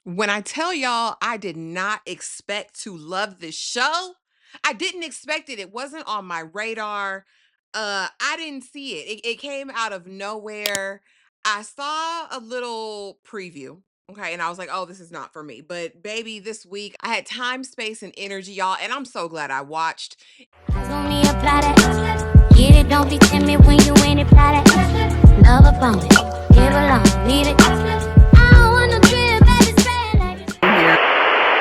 When I tell y'all I did not expect to love this show, I didn't expect it. It wasn't on my radar. I didn't see it. It came out of nowhere. I saw a little preview. Okay, and I was like, oh, this is not for me. But baby, this week I had time, space, and energy, y'all, and I'm so glad I watched. Only apply that. Get it, don't be timid when you ain't apply that. Love a bone, give along, leave it. I don't want no trip, baby, spend like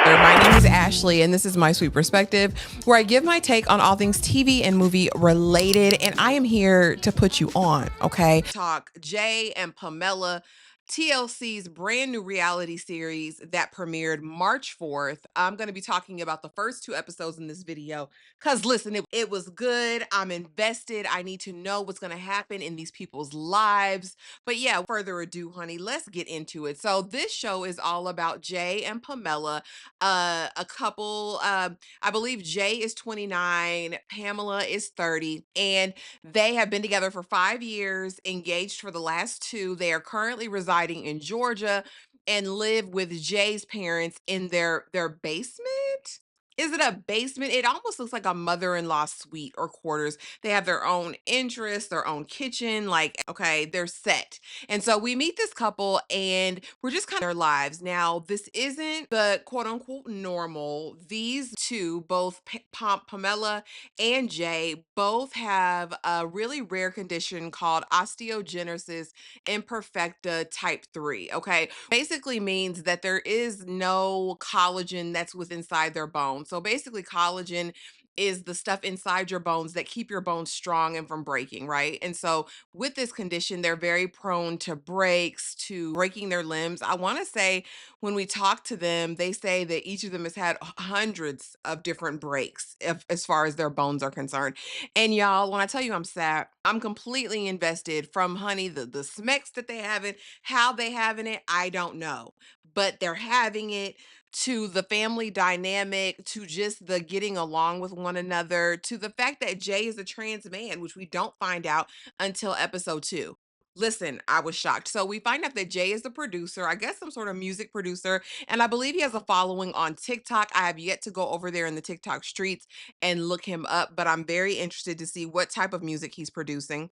My name is Ashley, and this is My Sweet Perspective, where I give my take on all things TV and movie related, and I am here to put you on, okay? Talk Jay and Pamela, TLC's brand new reality series that premiered March 4th. I'm going to be talking about the first two episodes in this video because, listen, it was good. I'm invested. I need to know what's going to happen in these people's lives. But yeah, further ado, honey, let's get into it. So, this show is all about Jay and Pamela, a couple. I believe Jay is 29, Pamela is 30, and they have been together for 5 years, engaged for the last two. They are currently residing in Georgia and live with Jay's parents in their basement. Is it a basement? It almost looks like a mother-in-law suite or quarters. They have their own interests, their own kitchen, like okay, they're set. And so we meet this couple and we're just kind of their lives. Now, this isn't the quote unquote normal. These two, both Pamela and Jay, both have a really rare condition called osteogenesis imperfecta type 3. Okay. Basically means that there is no collagen that's within inside their bones. So basically, collagen is the stuff inside your bones that keep your bones strong and from breaking, right? And so with this condition, they're very prone to breaks, to breaking their limbs. I want to say when we talk to them, they say that each of them has had hundreds of different breaks as far as their bones are concerned. And y'all, when I tell you I'm sad, I'm completely invested from honey, the smecks that they have it, how they having it, I don't know. But they're having it to the family dynamic, to just the getting along with one another, to the fact that Jay is a trans man, which we don't find out until episode two. Listen, I was shocked. So we find out that Jay is the producer, I guess some sort of music producer, and I believe he has a following on TikTok. I have yet to go over there in the TikTok streets and look him up, but I'm very interested to see what type of music he's producing.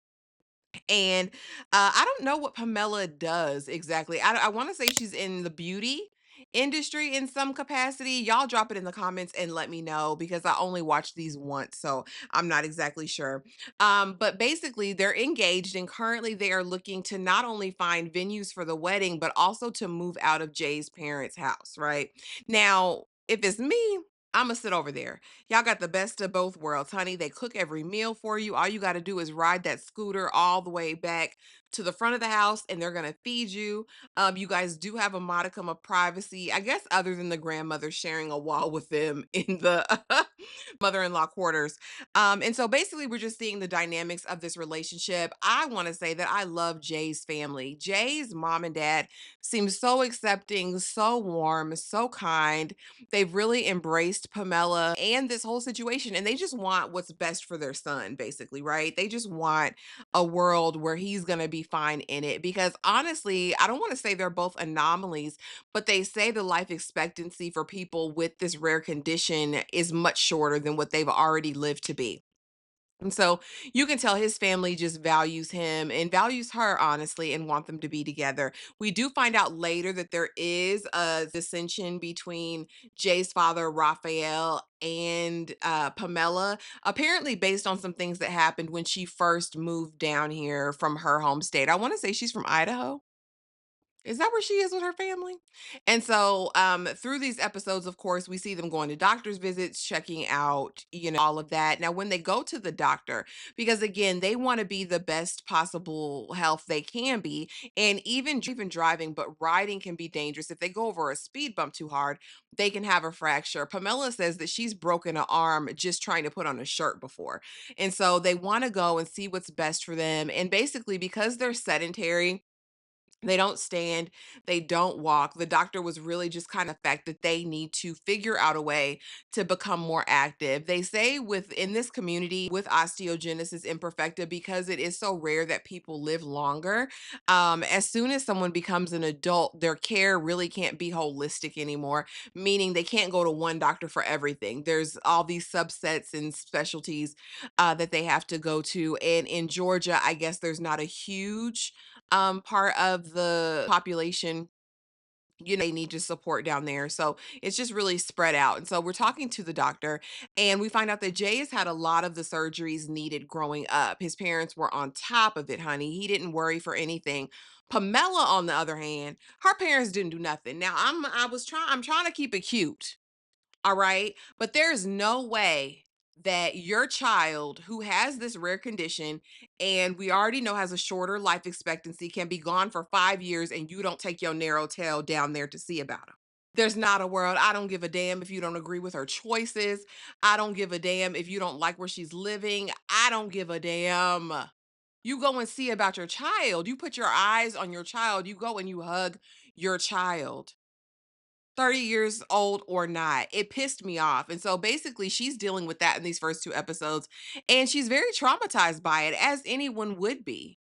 And I don't know what Pamela does exactly. I want to say she's in the beauty industry in some capacity. Y'all drop it in the comments and let me know because I only watched these once, so I'm not exactly sure. But basically, they're engaged and currently they are looking to not only find venues for the wedding, but also to move out of Jay's parents' house, right? Now, if it's me, I'm gonna sit over there. Y'all got the best of both worlds, honey. They cook every meal for you. All you got to do is ride that scooter all the way back to the front of the house and they're going to feed you. You guys do have a modicum of privacy, I guess, other than the grandmother sharing a wall with them in the mother in law quarters. And so basically, we're just seeing the dynamics of this relationship. I want to say that I love Jay's family. Jay's mom and dad seem so accepting, so warm, so kind. They've really embraced Pamela and this whole situation, and they just want what's best for their son, basically, right? They just want a world where he's going to be fine in it. Because honestly, I don't want to say they're both anomalies, but they say the life expectancy for people with this rare condition is much shorter than what they've already lived to be. And so you can tell his family just values him and values her, honestly, and want them to be together. We do find out later that there is a dissension between Jay's father, Raphael, and Pamela, apparently based on some things that happened when she first moved down here from her home state. I want to say she's from Idaho. Is that where she is with her family? And so, through these episodes, of course, we see them going to doctor's visits, checking out, all of that. Now, when they go to the doctor, because again, they want to be the best possible health they can be, and even driving, but riding can be dangerous. If they go over a speed bump too hard, they can have a fracture. Pamela says that she's broken an arm just trying to put on a shirt before. And so they want to go and see what's best for them. And basically, because they're sedentary, They don't stand, they don't walk. The doctor was really just kind of fact that they need to figure out a way to become more active. They say within this community with osteogenesis imperfecta, because it is so rare that people live longer, as soon as someone becomes an adult, their care really can't be holistic anymore, meaning they can't go to one doctor for everything. There's all these subsets and specialties that they have to go to. And in Georgia, I guess there's not a huge part of the population, they need to support down there. So it's just really spread out. And so we're talking to the doctor, and we find out that Jay has had a lot of the surgeries needed growing up. His parents were on top of it, honey. He didn't worry for anything. Pamela, on the other hand, her parents didn't do nothing. Now I'm trying to keep it cute. All right. But there's no way that your child who has this rare condition, and we already know has a shorter life expectancy, can be gone for 5 years and you don't take your narrow tail down there to see about them. There's not a world. I don't give a damn if you don't agree with her choices. I don't give a damn if you don't like where she's living. I don't give a damn. You go and see about your child. You put your eyes on your child. You go and you hug your child. 30 years old or not. It pissed me off. And so basically, she's dealing with that in these first 2 episodes, and she's very traumatized by it, as anyone would be.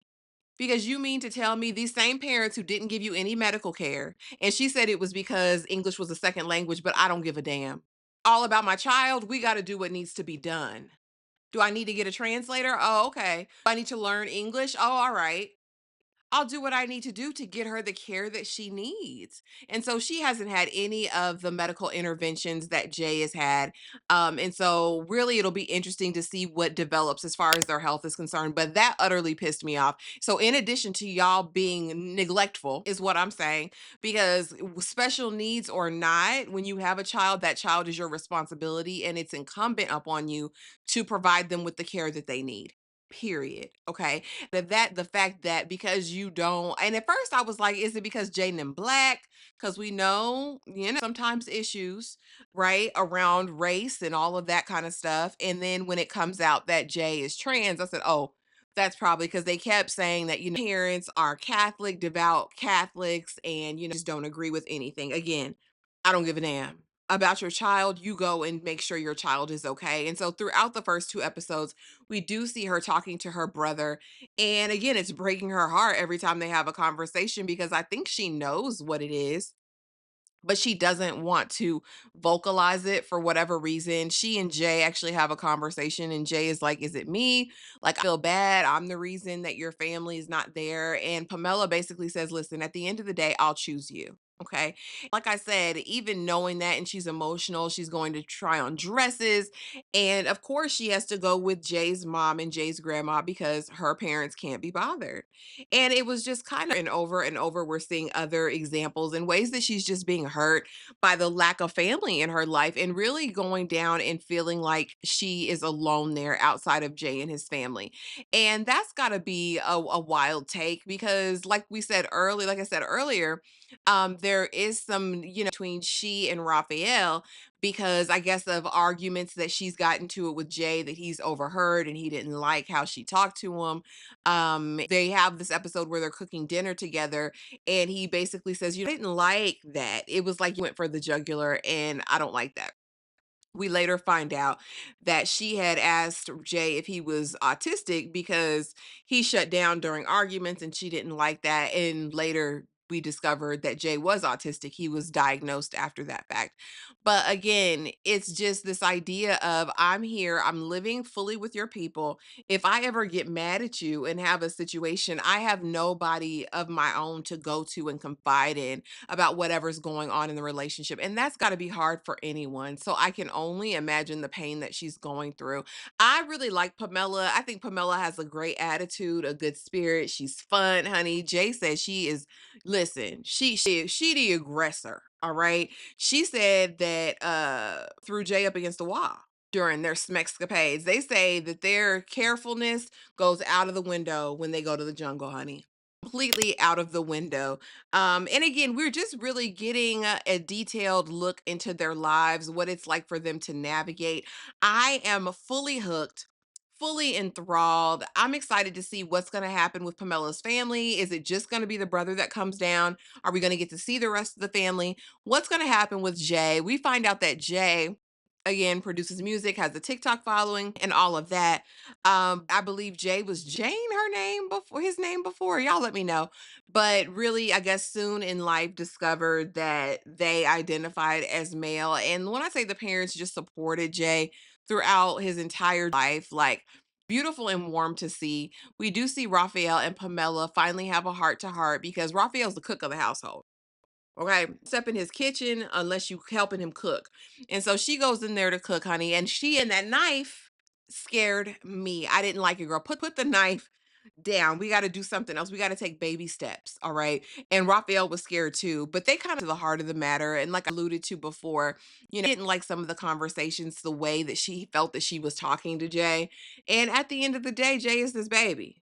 Because you mean to tell me these same parents who didn't give you any medical care, and she said it was because English was a second language, but I don't give a damn. All about my child, we got to do what needs to be done. Do I need to get a translator? Oh, okay. Do I need to learn English? Oh, all right. I'll do what I need to do to get her the care that she needs. And so she hasn't had any of the medical interventions that Jay has had. And so really it'll be interesting to see what develops as far as their health is concerned. But that utterly pissed me off. So in addition to y'all being neglectful, is what I'm saying, because special needs or not, when you have a child, that child is your responsibility, and it's incumbent upon you to provide them with the care that they need. Period. Okay. That the fact that because you don't, and at first I was like, is it because Jaden and Black? Because we know, sometimes issues, right, around race and all of that kind of stuff. And then when it comes out that Jay is trans, I said, oh, that's probably because they kept saying that, parents are Catholic, devout Catholics, and, just don't agree with anything. Again, I don't give a damn about your child. You go and make sure your child is okay. And so throughout the first 2 episodes, we do see her talking to her brother. And again, it's breaking her heart every time they have a conversation, because I think she knows what it is, but she doesn't want to vocalize it for whatever reason. She and Jay actually have a conversation, and Jay is like, is it me? Like, I feel bad. I'm the reason that your family is not there. And Pamela basically says, listen, at the end of the day, I'll choose you. Okay. Like I said, even knowing that, and she's emotional, she's going to try on dresses. And of course, she has to go with Jay's mom and Jay's grandma because her parents can't be bothered. And it was just kind of, and over, we're seeing other examples in ways that she's just being hurt by the lack of family in her life, and really going down and feeling like she is alone there outside of Jay and his family. And that's got to be a wild take, because like I said earlier, there is some, between she and Raphael, because I guess of arguments that she's gotten to it with Jay that he's overheard, and he didn't like how she talked to him. They have this episode where they're cooking dinner together, and he basically says, "You didn't like that. It was like you went for the jugular, and I don't like that." We later find out that she had asked Jay if he was autistic because he shut down during arguments, and she didn't like that. And later we discovered that Jay was autistic. He was diagnosed after that fact. But again, it's just this idea of, I'm here, I'm living fully with your people. If I ever get mad at you and have a situation, I have nobody of my own to go to and confide in about whatever's going on in the relationship. And that's got to be hard for anyone. So I can only imagine the pain that she's going through. I really like Pamela. I think Pamela has a great attitude, a good spirit. She's fun, honey. Jay says she is, listen, she the aggressor. All right. She said that threw Jay up against the wall during their smexcapades. They say that their carefulness goes out of the window when they go to the jungle, honey. Completely out of the window. And again, we're just really getting a detailed look into their lives, what it's like for them to navigate. I am fully hooked fully enthralled. I'm excited to see what's going to happen with Pamela's family. Is it just going to be the brother that comes down? Are we going to get to see the rest of the family? What's going to happen with Jay? We find out that Jay, again, produces music, has a TikTok following, and all of that. I believe Jay was Jane, her name before, his name before. Y'all let me know. But really, I guess soon in life discovered that they identified as male. And when I say the parents just supported Jay throughout his entire life, like beautiful and warm to see. We do see Raphael and Pamela finally have a heart to heart because Raphael's the cook of the household. Okay, step in his kitchen unless you helping him cook. And so she goes in there to cook, honey, and she and that knife scared me. I didn't like it, girl. Put the knife down. We got to do something else. We got to take baby steps. All right. And Raphael was scared too, but they kind of to the heart of the matter. And like I alluded to before, didn't like some of the conversations, the way that she felt that she was talking to Jay. And at the end of the day, Jay is this baby.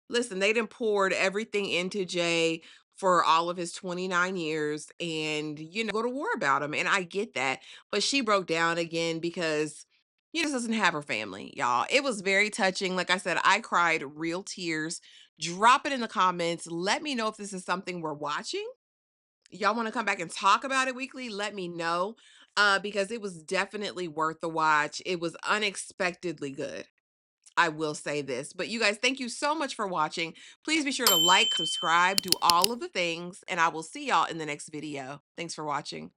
Listen, they done poured everything into Jay for all of his 29 years and, go to war about him. And I get that. But she broke down again because just doesn't have her family, y'all. It was very touching. Like I said, I cried real tears. Drop it in the comments. Let me know if this is something we're watching. Y'all want to come back and talk about it weekly? Let me know. Because it was definitely worth the watch. It was unexpectedly good. I will say this. But you guys, thank you so much for watching. Please be sure to like, subscribe, do all of the things, and I will see y'all in the next video. Thanks for watching.